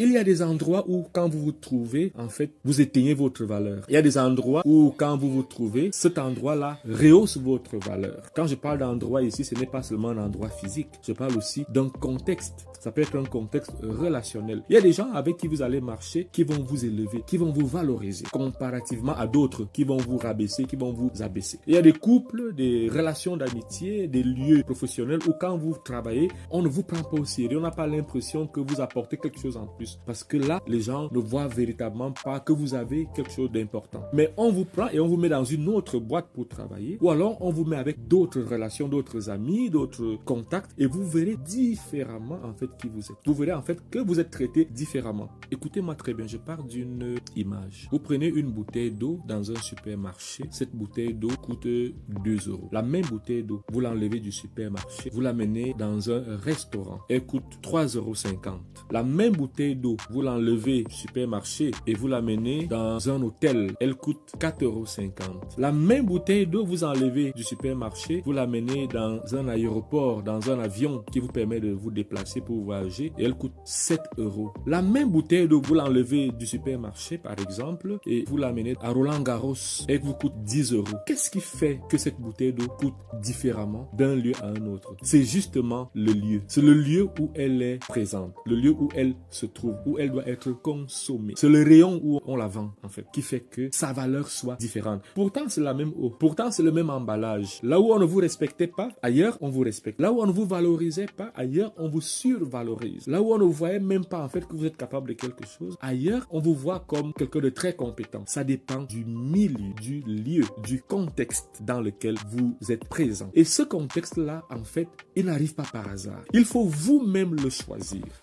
Il y a des endroits où quand vous vous trouvez, en fait, vous éteignez votre valeur. Il y a des endroits où quand vous vous trouvez, cet endroit-là rehausse votre valeur. Quand je parle d'endroit ici, ce n'est pas seulement un endroit physique. Je parle aussi d'un contexte. Ça peut être un contexte relationnel. Il y a des gens avec qui vous allez marcher, qui vont vous élever, qui vont vous valoriser, comparativement à d'autres qui vont vous rabaisser, qui vont vous abaisser. Il y a des couples, des relations d'amitié, des lieux professionnels où quand vous travaillez, on ne vous prend pas au sérieux. On n'a pas l'impression que vous apportez quelque chose en plus. Parce que là, les gens ne voient véritablement pas que vous avez quelque chose d'important. Mais on vous prend et on vous met dans une autre boîte pour travailler. Ou alors, on vous met avec d'autres relations, d'autres amis, d'autres contacts. Et vous verrez différemment, en fait, qui vous êtes. Vous verrez, en fait, que vous êtes traité différemment. Écoutez-moi très bien, je pars d'une image. Vous prenez une bouteille d'eau dans un supermarché. Cette bouteille d'eau coûte 2 euros. La même bouteille d'eau, vous l'enlevez du supermarché, vous l'amenez dans un restaurant. Elle coûte 3,50 euros. La même bouteille d'eau, vous l'enlevez du supermarché et vous l'amenez dans un hôtel. Elle coûte 4,50 euros. La même bouteille d'eau, vous enlevez du supermarché, vous l'amenez dans un aéroport, dans un avion qui vous permet de vous déplacer pour voyager et elle coûte 7 euros. La même bouteille d'eau, vous l'enlevez du supermarché par exemple et vous l'amenez à Roland-Garros et elle vous coûte 10 euros. Qu'est-ce qui fait que cette bouteille d'eau coûte différemment d'un lieu à un autre? C'est justement le lieu. C'est le lieu où elle est présente, le lieu où elle se trouve, où elle doit être consommée. C'est le rayon où on la vend, en fait, qui fait que sa valeur soit différente. Pourtant, c'est la même eau. Pourtant, c'est le même emballage. Là où on ne vous respectait pas, ailleurs, on vous respecte. Là où on ne vous valorisait pas, ailleurs, on vous survalorise. Là où on ne voyait même pas, en fait, que vous êtes capable de quelque chose, ailleurs, on vous voit comme quelqu'un de très compétent. Ça dépend du milieu, du lieu, du contexte dans lequel vous êtes présent. Et ce contexte-là, en fait, il n'arrive pas par hasard. Il faut vous-même le choisir.